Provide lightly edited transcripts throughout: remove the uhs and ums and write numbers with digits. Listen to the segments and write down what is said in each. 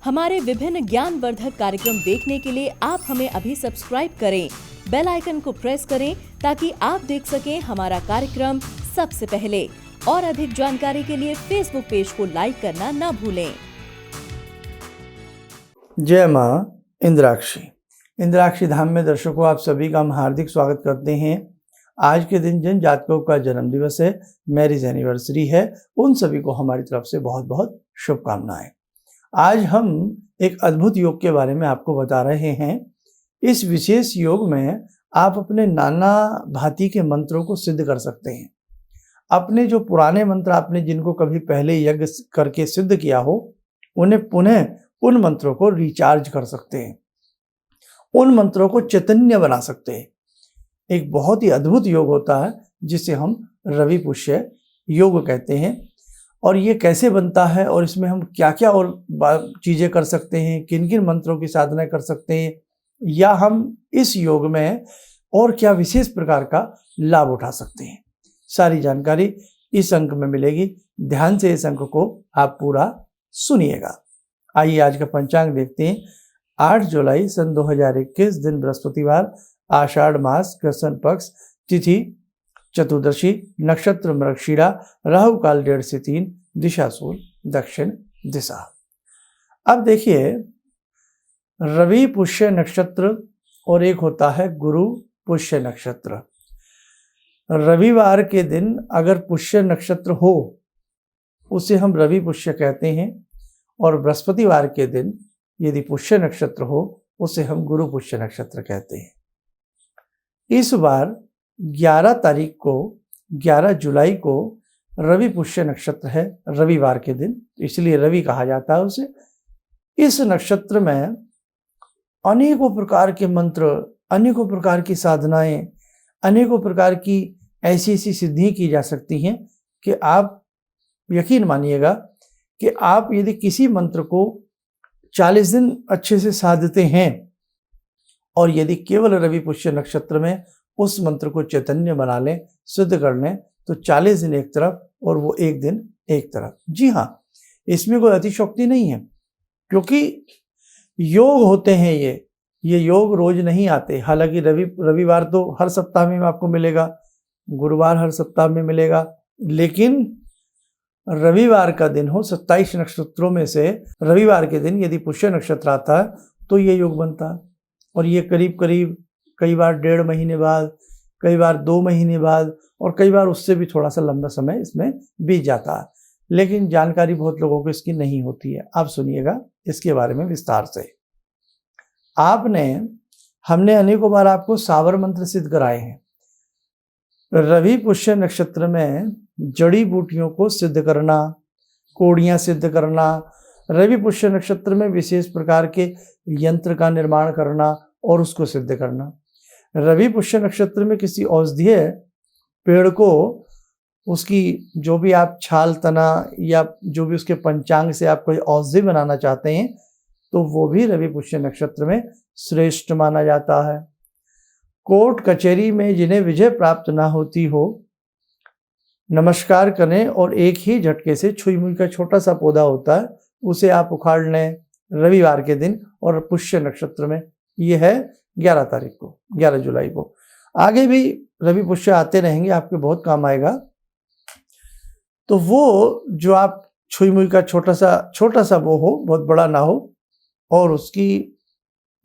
हमारे विभिन्न ज्ञानवर्धक कार्यक्रम देखने के लिए आप हमें अभी सब्सक्राइब करें, बेल आइकन को प्रेस करें ताकि आप देख सकें हमारा कार्यक्रम सबसे पहले। और अधिक जानकारी के लिए फेसबुक पेज को लाइक करना न भूलें। जय माँ इंद्राक्षी। इंद्राक्षी धाम में दर्शकों आप सभी का हम हार्दिक स्वागत करते हैं। आज के दिन जिन जातकों का जन्म दिवस है, मैरिज एनिवर्सरी है, उन सभी को हमारी तरफ से बहुत बहुत शुभकामनाएं। आज हम एक अद्भुत योग के बारे में आपको बता रहे हैं। इस विशेष योग में आप अपने नाना भांति के मंत्रों को सिद्ध कर सकते हैं। अपने जो पुराने मंत्र आपने जिनको कभी पहले यज्ञ करके सिद्ध किया हो, उन्हें पुनः उन मंत्रों को रिचार्ज कर सकते हैं, उन मंत्रों को चैतन्य बना सकते हैं। एक बहुत ही अद्भुत योग होता है जिसे हम रवि पुष्य योग कहते हैं। और ये कैसे बनता है और इसमें हम क्या क्या और चीज़ें कर सकते हैं, किन किन मंत्रों की साधना कर सकते हैं, या हम इस योग में और क्या विशेष प्रकार का लाभ उठा सकते हैं, सारी जानकारी इस अंक में मिलेगी। ध्यान से इस अंक को आप पूरा सुनिएगा। आइए आज का पंचांग देखते हैं। 8 जुलाई सन 2021, दिन बृहस्पतिवार, आषाढ़ मास, कृष्ण पक्ष, तिथि चतुर्दशी, नक्षत्र मृगशिरा, राहु काल 1:30 से 3, दिशा सूर्य दक्षिण दिशा। अब देखिए, रवि पुष्य नक्षत्र और एक होता है गुरु पुष्य नक्षत्र। रविवार के दिन अगर पुष्य नक्षत्र हो उसे हम रवि पुष्य कहते हैं, और बृहस्पतिवार के दिन यदि पुष्य नक्षत्र हो उसे हम गुरु पुष्य नक्षत्र कहते हैं। इस बार 11 तारीख को, 11 जुलाई को रवि पुष्य नक्षत्र है, रविवार के दिन, इसलिए रवि कहा जाता है उसे। इस नक्षत्र में अनेकों प्रकार के मंत्र, अनेकों प्रकार की साधनाएं, अनेकों प्रकार की ऐसी ऐसी सिद्धि की जा सकती हैं कि आप यकीन मानिएगा कि आप यदि किसी मंत्र को 40 दिन अच्छे से साधते हैं और यदि केवल रवि पुष्य नक्षत्र में उस मंत्र को चैतन्य बना लें, सिद्ध कर लें, तो 40 दिन एक तरफ और वो एक दिन एक तरफ। जी हाँ, इसमें कोई अतिशयोक्ति नहीं है, क्योंकि योग होते हैं ये योग रोज नहीं आते। हालांकि रविवार तो हर सप्ताह में आपको मिलेगा, गुरुवार हर सप्ताह में मिलेगा, लेकिन रविवार का दिन हो, 27 नक्षत्रों में से रविवार के दिन यदि पुष्य नक्षत्र आता है तो ये योग बनता है। और ये करीब करीब कई बार 1.5 महीने बाद, कई बार 2 महीने बाद, और कई बार उससे भी थोड़ा सा लंबा समय इसमें बीत जाता है। लेकिन जानकारी बहुत लोगों को इसकी नहीं होती है। आप सुनिएगा इसके बारे में विस्तार से। हमने अनेकों बार आपको सावर मंत्र सिद्ध कराए हैं। रवि पुष्य नक्षत्र में जड़ी बूटियों को सिद्ध करना, कोड़ियाँ सिद्ध करना, रवि पुष्य नक्षत्र में विशेष प्रकार के यंत्र का निर्माण करना और उसको सिद्ध करना। रवि पुष्य नक्षत्र में किसी औषधीय पेड़ को, उसकी जो भी आप छाल, तना या जो भी उसके पंचांग से आप कोई औषधि बनाना चाहते हैं, तो वो भी रवि पुष्य नक्षत्र में श्रेष्ठ माना जाता है। कोर्ट कचहरी में जिन्हें विजय प्राप्त ना होती हो, नमस्कार करें और एक ही झटके से छुई मुई का छोटा सा पौधा होता है उसे आप उखाड़ लें रविवार के दिन और पुष्य नक्षत्र में। ये है 11 तारीख को, 11 जुलाई को। आगे भी रवि पुष्य आते रहेंगे, आपके बहुत काम आएगा। तो वो जो आप छुई मुई का छोटा सा वो हो, बहुत बड़ा ना हो, और उसकी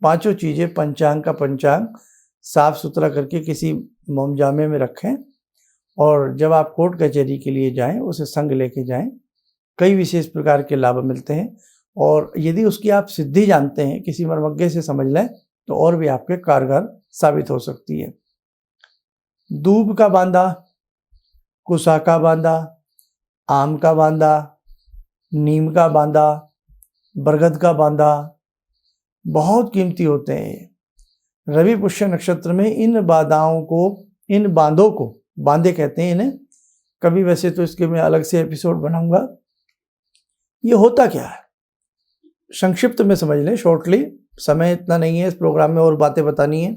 5 चीज़ें, पंचांग का पंचांग साफ सुथरा करके किसी मोमजामे में रखें, और जब आप कोर्ट कचहरी के लिए जाएं उसे संग लेके जाएं। कई विशेष प्रकार के लाभ मिलते हैं, और यदि उसकी आप सिद्धि जानते हैं, किसी मर्मज्ञ से समझ लें, तो और भी आपके कारगर साबित हो सकती है। दूब का बांदा, कुसा का बांदा, आम का बांदा, नीम का बांदा, बरगद का बांदा बहुत कीमती होते हैं। रवि पुष्य नक्षत्र में इन बांदों को बांदे कहते हैं इन्हें। कभी वैसे तो इसके मैं अलग से एपिसोड बनाऊंगा। ये होता क्या है, संक्षिप्त में समझ लें, शॉर्टली, समय इतना नहीं है इस प्रोग्राम में और बातें बतानी है।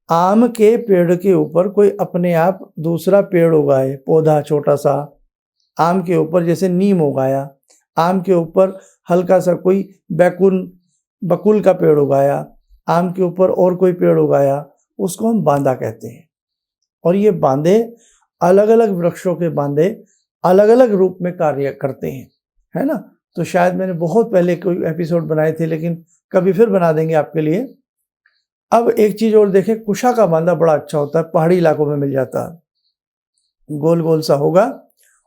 आम के पेड़ के ऊपर कोई अपने आप दूसरा पेड़ उगाए, पौधा छोटा सा आम के ऊपर, जैसे नीम उगाया, आम के ऊपर हल्का सा कोई बकुल का पेड़ उगाया, आम के ऊपर और कोई पेड़ उगाया, उसको हम बांदा कहते हैं। और ये बांदे अलग अलग वृक्षों के बांदे अलग अलग रूप में कार्य करते हैं, है ना। तो शायद मैंने बहुत पहले कोई एपिसोड बनाए थे, लेकिन कभी फिर बना देंगे आपके लिए। अब एक चीज और देखें, कुशा का बांदा बड़ा अच्छा होता है, पहाड़ी इलाकों में मिल जाता है, गोल गोल सा होगा।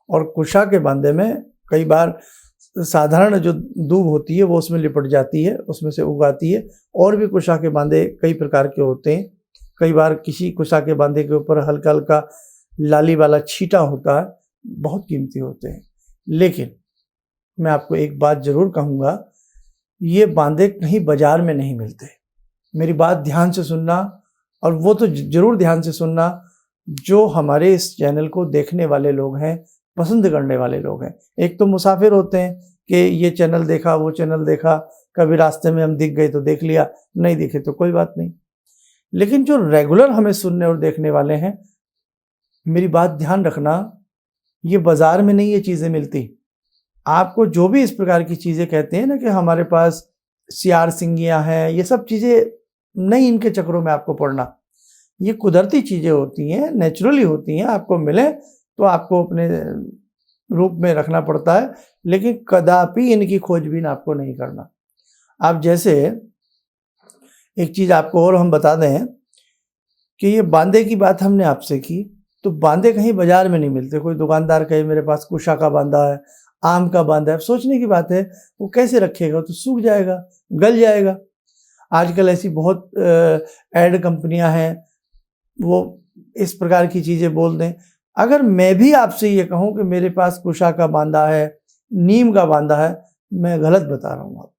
और कुशा के बांदे में कई बार साधारण जो दूब होती है वो उसमें लिपट जाती है, उसमें से उगाती है। और भी कुशा के बांदे कई प्रकार के होते हैं। कई बार किसी कुशा के बांदे के ऊपर हल्का हल्का लाली वाला छींटा होता है, बहुत कीमती होते हैं। लेकिन मैं आपको एक बात जरूर कहूँगा, ये बांदे कहीं बाजार में नहीं मिलते। मेरी बात ध्यान से सुनना, और वो तो जरूर ध्यान से सुनना जो हमारे इस चैनल को देखने वाले लोग हैं, पसंद करने वाले लोग हैं। एक तो मुसाफिर होते हैं कि ये चैनल देखा, वो चैनल देखा, कभी रास्ते में हम दिख गए तो देख लिया, नहीं दिखे तो कोई बात नहीं। लेकिन जो रेगुलर हमें सुनने और देखने वाले हैं, मेरी बात ध्यान रखना, ये बाजार में नहीं ये चीज़ें मिलती। आपको जो भी इस प्रकार की चीज़ें कहते हैं ना कि हमारे पास सियार सिंगियाँ हैं, ये सब चीज़ें नहीं, इनके चक्करों में आपको पड़ना। ये कुदरती चीज़ें होती हैं, नेचुरली होती हैं। आपको मिले तो आपको अपने रूप में रखना पड़ता है, लेकिन कदापि इनकी खोजबीन आपको नहीं करना। आप जैसे एक चीज़ आपको और हम बता दें कि ये बांदे की बात हमने आपसे की, तो बांदे कहीं बाजार में नहीं मिलते। कोई दुकानदार कहे मेरे पास कुशा का बांदा है, आम का बांदा है, सोचने की बात है, वो कैसे रखेगा, तो सूख जाएगा, गल जाएगा। आजकल ऐसी बहुत एड कंपनियां हैं, वो इस प्रकार की चीज़ें बोल दें। अगर मैं भी आपसे ये कहूँ कि मेरे पास कुशा का बांदा है, नीम का बांदा है, मैं गलत बता रहा हूँ। आप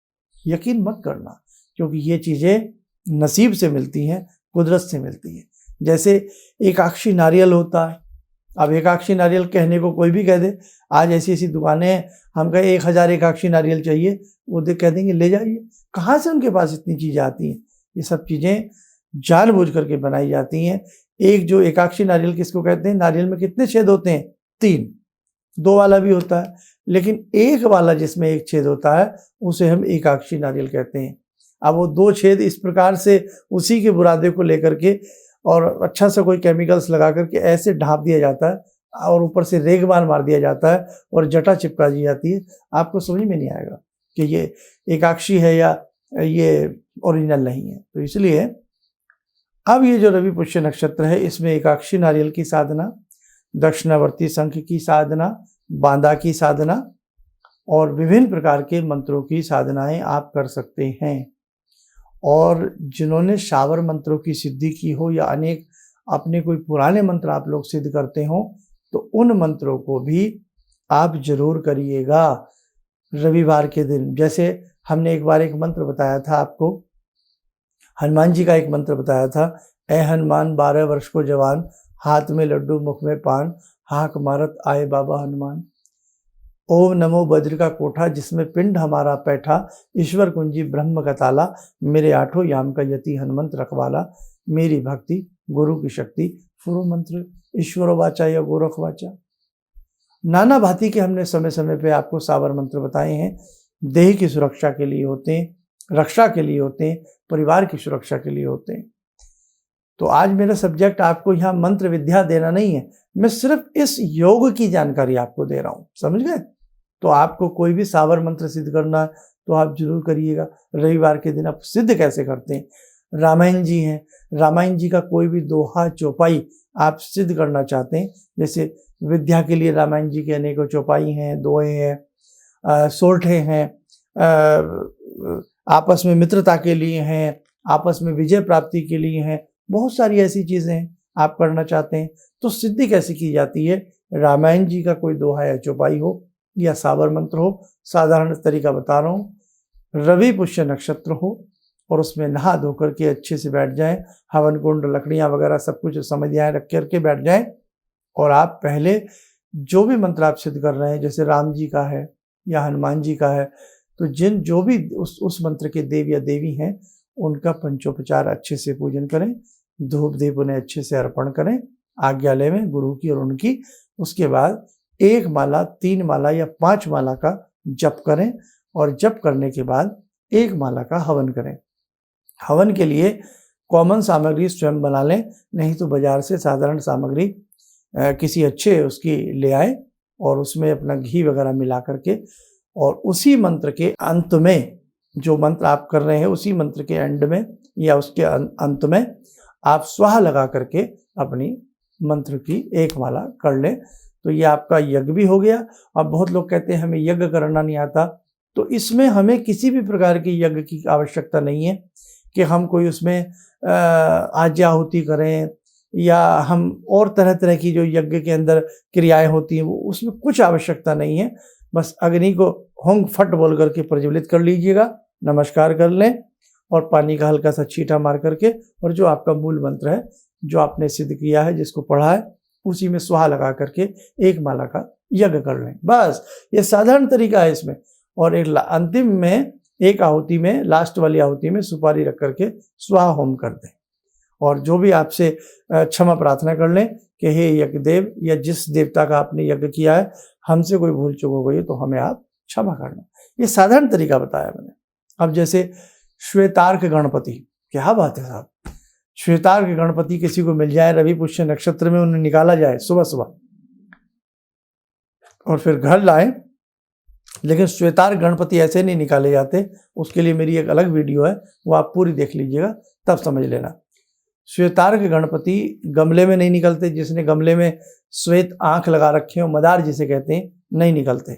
यकीन मत करना, क्योंकि ये चीज़ें नसीब से मिलती हैं, कुदरत से मिलती हैं। जैसे एकाक्षी नारियल होता है। अब एकाक्षी नारियल कहने को कोई भी कह दे, आज ऐसी ऐसी दुकानें हैं, हम कहे 1000 एकाक्षी नारियल चाहिए, वो कह देंगे ले जाइए। कहाँ से उनके पास इतनी चीज़ें आती हैं? ये सब चीज़ें जानबूझ करके बनाई जाती हैं। एक जो एकाक्षी नारियल किसको कहते हैं? नारियल में कितने छेद होते हैं? 3। 2 वाला भी होता है, लेकिन एक वाला जिसमें एक छेद होता है उसे हम एकाक्षी नारियल कहते हैं। अब वो 2 छेद इस प्रकार से उसी के बुरादे को लेकर के और अच्छा सा कोई केमिकल्स लगा करके ऐसे ढाँप दिया जाता है और ऊपर से रेगमाल मार दिया जाता है और जटा चिपका दी जाती है। आपको समझ में नहीं आएगा कि ये एकाक्षी है या ये ओरिजिनल नहीं है। तो इसलिए अब ये जो रवि पुष्य नक्षत्र है, इसमें एकाक्षी नारियल की साधना, दक्षिणावर्ती शंख की साधना, बांदा की साधना और विभिन्न प्रकार के मंत्रों की साधनाएं आप कर सकते हैं। और जिन्होंने शावर मंत्रों की सिद्धि की हो या अनेक अपने कोई पुराने मंत्र आप लोग सिद्ध करते हो, तो उन मंत्रों को भी आप जरूर करिएगा रविवार के दिन। जैसे हमने एक बार एक मंत्र बताया था आपको, हनुमान जी का एक मंत्र बताया था, ए हनुमान 12 वर्ष को जवान, हाथ में लड्डू मुख में पान, हाक मारत आए बाबा हनुमान। ओम नमो बद्र का कोठा, जिसमें पिंड हमारा बैठा, ईश्वर कुंजी ब्रह्म का ताला, मेरे 8 याम का यति हनुमंत रखवाला, मेरी भक्ति गुरु की शक्ति, फुरो मंत्र ईश्वरो वाचा या गोरख वाचा। नाना भांति के हमने समय समय पे आपको सावर मंत्र बताए हैं। देह की सुरक्षा के लिए होते हैं, रक्षा के लिए होते हैं, परिवार की सुरक्षा के लिए होते हैं। तो आज मेरा सब्जेक्ट आपको यहाँ मंत्र विद्या देना नहीं है, मैं सिर्फ इस योग की जानकारी आपको दे रहा हूँ, समझ गए। तो आपको कोई भी सावर मंत्र सिद्ध करना है तो आप जरूर करिएगा। रविवार के दिन आप सिद्ध कैसे करते हैं? रामायण जी हैं, रामायण जी का कोई भी दोहा चौपाई आप सिद्ध करना चाहते हैं, जैसे विद्या के लिए रामायण जी के अनेकों चौपाई हैं, दोहे हैं, सोरठे हैं, आपस में मित्रता के लिए हैं, आपस में विजय प्राप्ति के लिए हैं, बहुत सारी ऐसी चीज़ें हैं आप करना चाहते हैं। तो सिद्धि कैसे की जाती है? रामायण जी का कोई दोहा या चौपाई हो या सावर मंत्र हो, साधारण तरीका बता रहा हूँ, रवि पुष्य नक्षत्र हो और उसमें नहा धो करके अच्छे से बैठ जाएं, हवन कुंड लकड़ियाँ वगैरह सब कुछ समझियाएँ रख करके बैठ जाएं। और आप पहले जो भी मंत्र आप सिद्ध कर रहे हैं, जैसे राम जी का है या हनुमान जी का है, तो जो भी उस मंत्र के देव या देवी हैं उनका पंचोपचार अच्छे से पूजन करें, धूप दीप उन्हें अच्छे से अर्पण करें आज्ञालय में गुरु की और उनकी। उसके बाद 1 माला, 3 माला या 5 माला का जप करें और जप करने के बाद एक माला का हवन करें। हवन के लिए कॉमन सामग्री स्वयं बना लें, नहीं तो बाजार से साधारण सामग्री किसी अच्छे उसकी ले आए और उसमें अपना घी वगैरह मिला करके और उसी मंत्र के अंत में, जो मंत्र आप कर रहे हैं उसी मंत्र के एंड में या उसके अंत में आप स्वाहा लगा करके अपनी मंत्र की एक माला कर लें, तो ये आपका यज्ञ भी हो गया। अब बहुत लोग कहते हैं हमें यज्ञ करना नहीं आता, तो इसमें हमें किसी भी प्रकार की यज्ञ की आवश्यकता नहीं है कि हम कोई उसमें आज्ञा आहुति करें या हम और तरह तरह की जो यज्ञ के अंदर क्रियाएं होती हैं वो उसमें कुछ आवश्यकता नहीं है। बस अग्नि को होंग फट बोल करके प्रज्वलित कर लीजिएगा, नमस्कार कर लें और पानी का हल्का सा छींटा मार करके और जो आपका मूल मंत्र है जो आपने सिद्ध किया है, जिसको पढ़ा है, उसी में स्वाहा लगा करके एक माला का यज्ञ कर लें। बस ये साधारण तरीका है इसमें। और एक अंतिम में एक आहुति में, लास्ट वाली आहुति में सुपारी रख करके स्वाहा होम कर दें और जो भी आपसे क्षमा प्रार्थना कर लें कि हे यज्ञ देव या जिस देवता का आपने यज्ञ किया है, हमसे कोई भूल चूक हो गई तो हमें आप क्षमा करना। ये साधारण तरीका बताया मैंने। अब जैसे श्वेतार्क गणपति, क्या बात है साहब, श्वेतार्क गणपति किसी को मिल जाए, रवि पुष्य नक्षत्र में उन्हें निकाला जाए सुबह सुबह और फिर घर लाए, लेकिन श्वेतार्क गणपति ऐसे नहीं निकाले जाते। उसके लिए मेरी एक अलग वीडियो है, वो आप पूरी देख लीजिएगा तब समझ लेना। श्वेतार्क गणपति गमले में नहीं निकलते, जिसने गमले में श्वेत आंख लगा रखे हो, मदार जिसे कहते हैं, नहीं निकलते।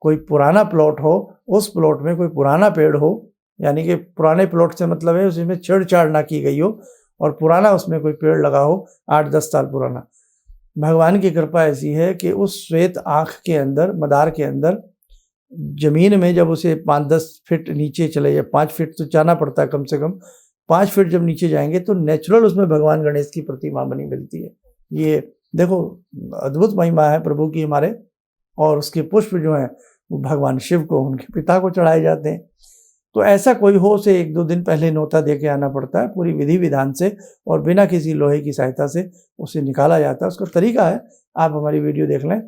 कोई पुराना प्लॉट हो, उस प्लॉट में कोई पुराना पेड़ हो, यानी कि पुराने प्लॉट से मतलब है उसमें छेड़छाड़ ना की गई हो और पुराना उसमें कोई पेड़ लगा हो 8-10 साल पुराना। भगवान की कृपा ऐसी है कि उस श्वेत आंख के अंदर, मदार के अंदर, जमीन में जब उसे 5-10 फीट नीचे चले जाए, 5 फीट तो जाना पड़ता है कम से कम, 5 फीट जब नीचे जाएंगे तो नेचुरल उसमें भगवान गणेश की प्रतिमा बनी मिलती है। ये देखो अद्भुत महिमा है प्रभु की हमारे। और उसके पुष्प जो हैं वो भगवान शिव को, उनके पिता को चढ़ाए जाते हैं। तो ऐसा कोई हो, उसे 1-2 दिन पहले नोता दे के आना पड़ता है, पूरी विधि विधान से और बिना किसी लोहे की सहायता से उसे निकाला जाता है। उसका तरीका है, आप हमारी वीडियो देख लें।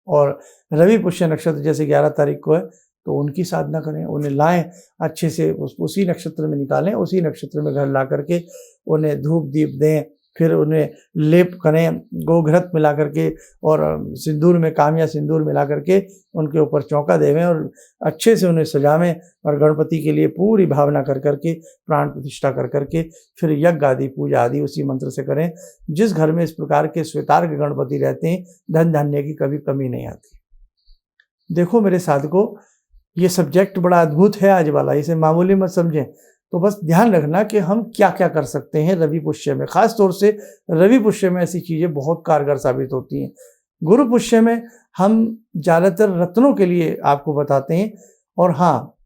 और रवि पुष्य नक्षत्र जैसे 11 तारीख को है तो उनकी साधना करें, उन्हें लाएं अच्छे से, उसी नक्षत्र में निकालें, उसी नक्षत्र में घर ला करके उन्हें धूप दीप दें, फिर उन्हें लेप करें गोघृत मिला करके और सिंदूर में, कामिया सिंदूर मिला करके उनके ऊपर चौका देवें और अच्छे से उन्हें सजावें और गणपति के लिए पूरी भावना कर करके, प्राण प्रतिष्ठा कर करके फिर यज्ञ आदि पूजा आदि उसी मंत्र से करें। जिस घर में इस प्रकार के श्वेतार्क गणपति रहते हैं, धन धान्य की कभी कमी नहीं आती। देखो मेरे साधकों, ये सब्जेक्ट बड़ा अद्भुत है आज वाला, इसे मामूली मत समझें। तो बस ध्यान रखना कि हम क्या क्या कर सकते हैं रवि पुष्य में। खास तौर से रवि पुष्य में ऐसी चीज़ें बहुत कारगर साबित होती हैं। गुरु पुष्य में हम ज़्यादातर रत्नों के लिए आपको बताते हैं। और हाँ,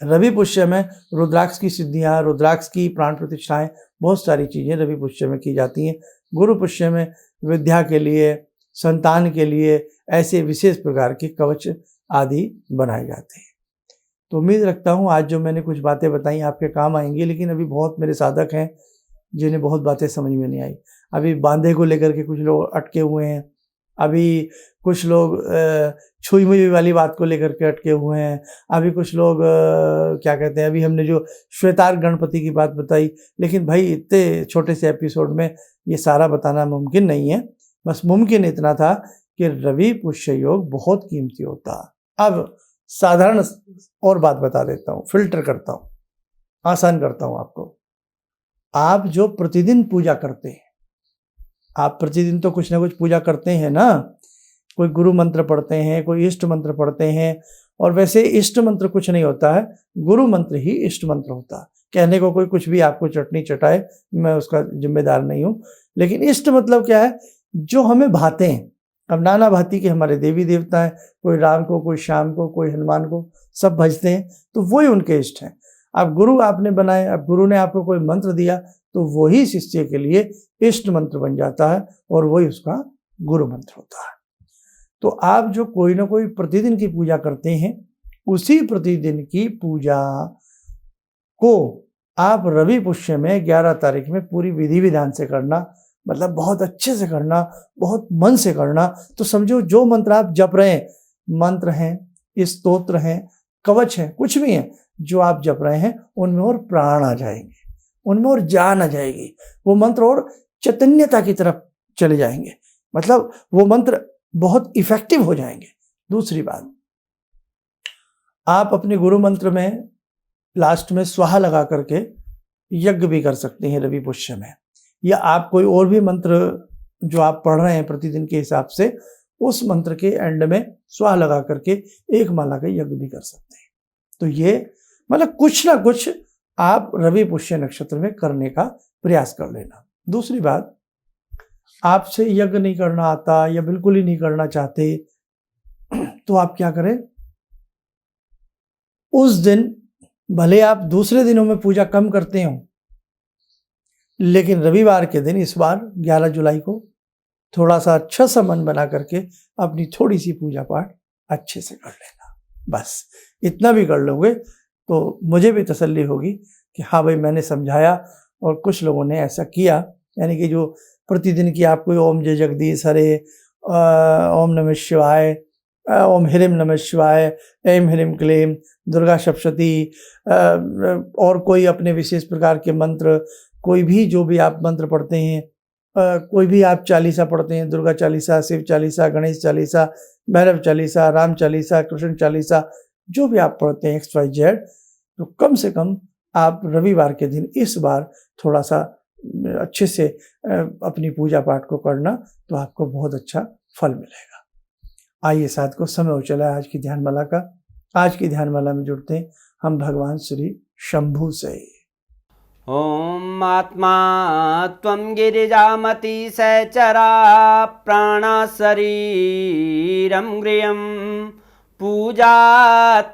रवि पुष्य में रुद्राक्ष की सिद्धियाँ, रुद्राक्ष की प्राण प्रतिष्ठाएँ, बहुत सारी चीज़ें रवि पुष्य में की जाती हैं। गुरु पुष्य में विद्या के लिए, संतान के लिए ऐसे विशेष प्रकार के कवच आदि बनाए जाते हैं। तो उम्मीद रखता हूँ आज जो मैंने कुछ बातें बताई आपके काम आएंगी। लेकिन अभी बहुत मेरे साधक हैं जिन्हें बहुत बातें समझ में नहीं आई। अभी बांधे को लेकर के कुछ लोग अटके हुए हैं, अभी कुछ लोग छुई मुई वाली बात को लेकर के अटके हुए हैं, अभी कुछ लोग क्या कहते हैं, अभी हमने जो श्वेतार्क गणपति की बात बताई, लेकिन भाई इतने छोटे से एपिसोड में ये सारा बताना मुमकिन नहीं है। बस मुमकिन इतना था कि रवि पुष्य योग बहुत कीमती होता है। अब साधारण और बात बता देता हूँ, फिल्टर करता हूँ, आसान करता हूँ आपको। आप जो प्रतिदिन पूजा करते हैं, आप प्रतिदिन तो कुछ ना कुछ पूजा करते हैं ना, कोई गुरु मंत्र पढ़ते हैं, कोई इष्ट मंत्र पढ़ते हैं। और वैसे इष्ट मंत्र कुछ नहीं होता है, गुरु मंत्र ही इष्ट मंत्र होता है। कहने को कोई कुछ भी आपको चटनी चटाए, मैं उसका जिम्मेदार नहीं हूँ। लेकिन इष्ट मतलब क्या है, जो हमें भाते हैं। अब नाना भांति के हमारे देवी देवता हैं, कोई राम को, कोई श्याम को, कोई हनुमान को, सब भजते हैं, तो वही उनके इष्ट हैं। अब गुरु आपने बनाए, अब गुरु ने आपको कोई मंत्र दिया तो वही शिष्य के लिए इष्ट मंत्र बन जाता है और वही उसका गुरु मंत्र होता है। तो आप जो कोई ना कोई प्रतिदिन की पूजा करते हैं, उसी प्रतिदिन की पूजा को आप रवि पुष्य में 11 तारीख में पूरी विधि विधान से करना, मतलब बहुत अच्छे से करना, बहुत मन से करना। तो समझो जो मंत्र आप जप रहे हैं, मंत्र हैं, स्तोत्र हैं, कवच हैं, कुछ भी हैं जो आप जप रहे हैं, उनमें और प्राण आ जाएंगे, उनमें और जान आ जाएगी, वो मंत्र और चैतन्यता की तरफ चले जाएंगे, मतलब वो मंत्र बहुत इफेक्टिव हो जाएंगे। दूसरी बात, आप अपने गुरु मंत्र में लास्ट में स्वाहा लगा करके यज्ञ भी कर सकते हैं रवि पुष्य में, या आप कोई और भी मंत्र जो आप पढ़ रहे हैं प्रतिदिन के हिसाब से, उस मंत्र के एंड में स्वाहा लगा करके एक माला का यज्ञ भी कर सकते हैं। तो ये मतलब कुछ ना कुछ आप रवि पुष्य नक्षत्र में करने का प्रयास कर लेना। दूसरी बात, आपसे यज्ञ नहीं करना आता या बिल्कुल ही नहीं करना चाहते, तो आप क्या करें, उस दिन भले आप दूसरे दिनों में पूजा कम करते हो, लेकिन रविवार के दिन इस बार 11 जुलाई को थोड़ा सा अच्छा सा मन बना करके अपनी थोड़ी सी पूजा पाठ अच्छे से कर लेना। बस इतना भी कर लोगे तो मुझे भी तसल्ली होगी कि हाँ भाई मैंने समझाया और कुछ लोगों ने ऐसा किया, यानी कि जो प्रतिदिन की आपको ओम जय जगदीश हरे, ओम नमः शिवाय, ओम ह्रीम नमः शिवाय, ऐं ह्रीम क्लीम, दुर्गा सप्तशती, और कोई अपने विशेष प्रकार के मंत्र, कोई भी जो भी आप मंत्र पढ़ते हैं, कोई भी आप चालीसा पढ़ते हैं, दुर्गा चालीसा, शिव चालीसा, गणेश चालीसा, भैरव चालीसा, राम चालीसा, कृष्ण चालीसा, जो भी आप पढ़ते हैं XYZ, तो कम से कम आप रविवार के दिन इस बार थोड़ा सा अच्छे से अपनी पूजा पाठ को करना, तो आपको बहुत अच्छा फल मिलेगा। आइए साथ को समय हो चला है आज की ध्यानमाला का। आज की ध्यानमाला में जुड़ते हैं हम भगवान श्री शंभू से। ओम आत्मा त्वं गिरिजामति सहचरा प्राणा शरीरं गृहं पूजा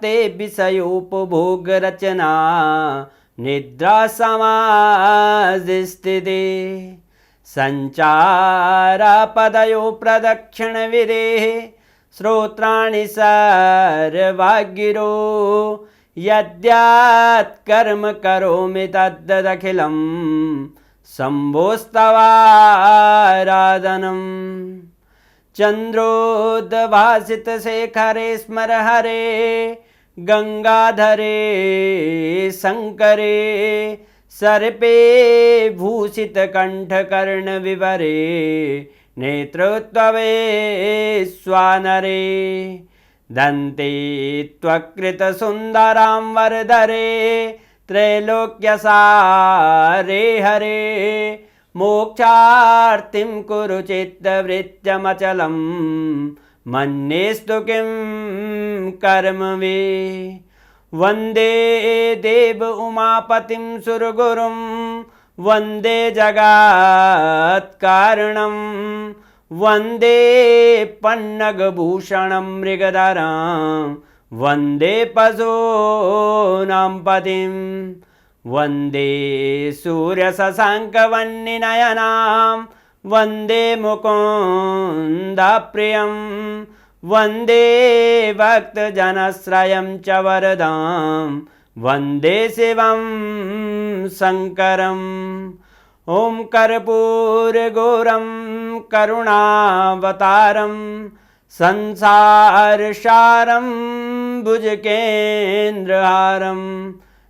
ते विषयोपभोग रचना निद्रा समाधिस्थिते संचारा पदयो प्रदक्षिण विदेः श्रोत्राणि सर्वागिरो यद्यात् कर्म करोमि तद्दखिलं शम्भोस्तवाराधनम् चन्द्रोद्भासित शेखरे स्मर हरे गंगाधरे शंकरे सर्पे भूषित कंठ कर्ण विवरे नेत्रोत्तवे स्वानरे दन्ते त्वकृत सुंदरां वरदरे त्रैलोक्यसारे हरे मोक्षार्तिं कुरु चित्तवृत्त्यमचलं मन्येस्तु किं कर्म वे वन्दे देव उमापतिं सुरगुरुं वन्दे जगत्कारणं वन्दे पन्नगभूषणं मृगधरं वन्दे पशूनां पतिं वन्दे सूर्यशशाङ्कवह्निनयनां वन्दे मुकुन्दप्रियं वन्दे भक्तजनश्रयं च वरदां वन्दे शिवं शङ्करम् ॐ कर्पूरगौरं करुणावतारं संसारसारं भुजगेन्द्रहारं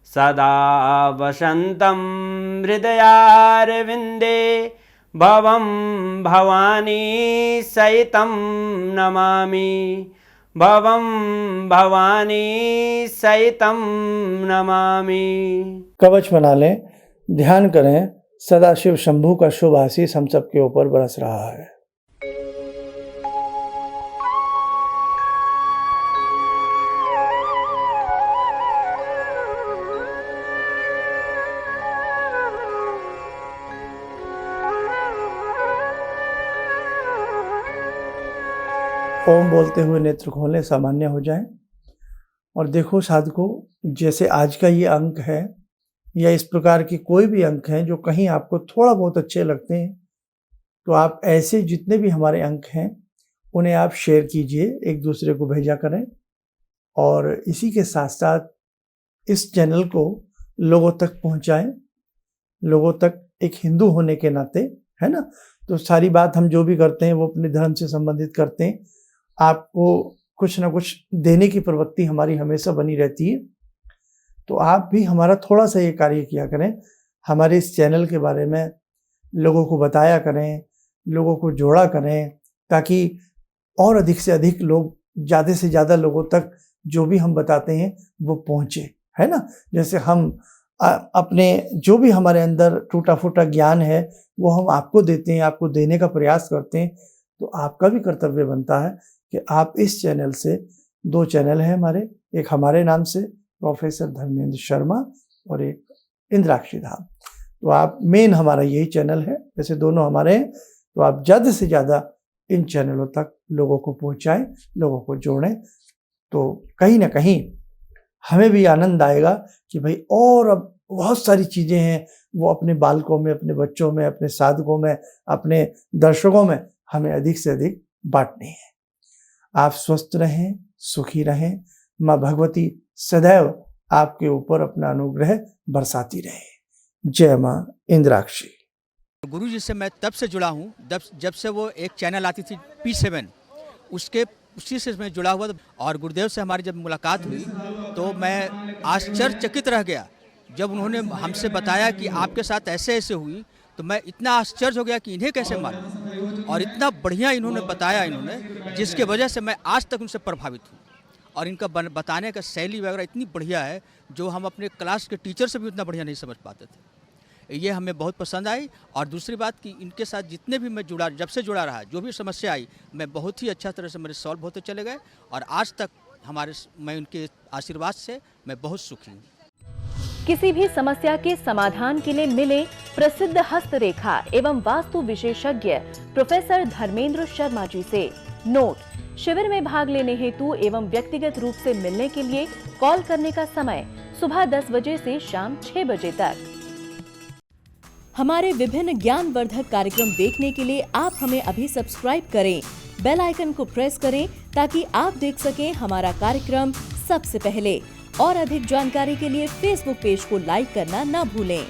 सदा वसन्तं हृदयारविन्दे भवं भवानी सहितं नमामि भवं भवानी सहितं नमामि। कवच बना लें, ध्यान करें, सदाशिव शंभू का शुभ आशीष हम सबके ऊपर बरस रहा है। ओम बोलते हुए नेत्र खोलें, सामान्य हो जाएं और देखो साधकों, जैसे आज का ये अंक है या इस प्रकार की कोई भी अंक हैं जो कहीं आपको थोड़ा बहुत अच्छे लगते हैं, तो आप ऐसे जितने भी हमारे अंक हैं उन्हें आप शेयर कीजिए, एक दूसरे को भेजा करें। और इसी के साथ साथ इस चैनल को लोगों तक पहुंचाएं, लोगों तक एक हिंदू होने के नाते, है ना, तो सारी बात हम जो भी करते हैं वो अपने धर्म से संबंधित करते हैं। आपको कुछ ना कुछ देने की प्रवृत्ति हमारी हमेशा बनी रहती है। तो आप भी हमारा थोड़ा सा ये कार्य किया करें, हमारे इस चैनल के बारे में लोगों को बताया करें, लोगों को जोड़ा करें, ताकि और अधिक से अधिक लोग, ज़्यादा से ज़्यादा लोगों तक जो भी हम बताते हैं वो पहुँचे, है ना। जैसे हम अपने जो भी हमारे अंदर टूटा फूटा ज्ञान है वो हम आपको देते हैं, आपको देने का प्रयास करते हैं। तो आपका भी कर्तव्य बनता है कि आप इस चैनल से, 2 चैनल हैं हमारे, एक हमारे नाम से प्रोफेसर धर्मेंद्र शर्मा और एक इंद्राक्षी धाम, तो आप मेन हमारा यही चैनल है, वैसे दोनों हमारे हैं। तो आप ज़्यादा से ज़्यादा इन चैनलों तक लोगों को पहुंचाएं, लोगों को जोड़ें, तो कहीं ना कहीं हमें भी आनंद आएगा कि भाई और अब बहुत सारी चीज़ें हैं वो अपने बालकों में, अपने बच्चों में, अपने साधकों में, अपने दर्शकों में हमें अधिक से अधिक बांटनी है। आप स्वस्थ रहें, सुखी रहें, माँ भगवती सदैव आपके ऊपर अपना अनुग्रह बरसाती रहे। जय माँ इंद्राक्षी। गुरु जी से मैं तब से जुड़ा हूँ जब से वो एक चैनल आती थी P7, उसी से मैं जुड़ा हुआ था। और गुरुदेव से हमारी जब मुलाकात हुई तो मैं आश्चर्यचकित रह गया जब उन्होंने हमसे बताया कि आपके साथ ऐसे ऐसे हुई। तो मैं इतना आश्चर्य हो गया कि इन्हें कैसे मालूम, और इतना बढ़िया इन्होंने बताया, जिसके वजह से मैं आज तक उनसे प्रभावित हूँ। और इनका बताने का शैली वगैरह इतनी बढ़िया है जो हम अपने क्लास के टीचर से भी उतना बढ़िया नहीं समझ पाते थे। ये हमें बहुत पसंद आई। और दूसरी बात कि इनके साथ जितने भी मैं जब से जुड़ा रहा, जो भी समस्या आई, मैं बहुत ही अच्छा तरह से मेरे सॉल्व होते चले गए। और आज तक मैं उनके आशीर्वाद से मैं बहुत सुखी हूँ। किसी भी समस्या के समाधान के लिए मिले प्रसिद्ध हस्तरेखा एवं वास्तु विशेषज्ञ प्रोफेसर धर्मेंद्र शर्मा जी से। नोट: शिविर में भाग लेने हेतु एवं व्यक्तिगत रूप से मिलने के लिए कॉल करने का समय सुबह 10 बजे से शाम 6 बजे तक। हमारे विभिन्न ज्ञानवर्धक कार्यक्रम देखने के लिए आप हमें अभी सब्सक्राइब करें, बेल आइकन को प्रेस करें ताकि आप देख सकें हमारा कार्यक्रम सबसे पहले। और अधिक जानकारी के लिए फेसबुक पेज को लाइक करना न भूलें।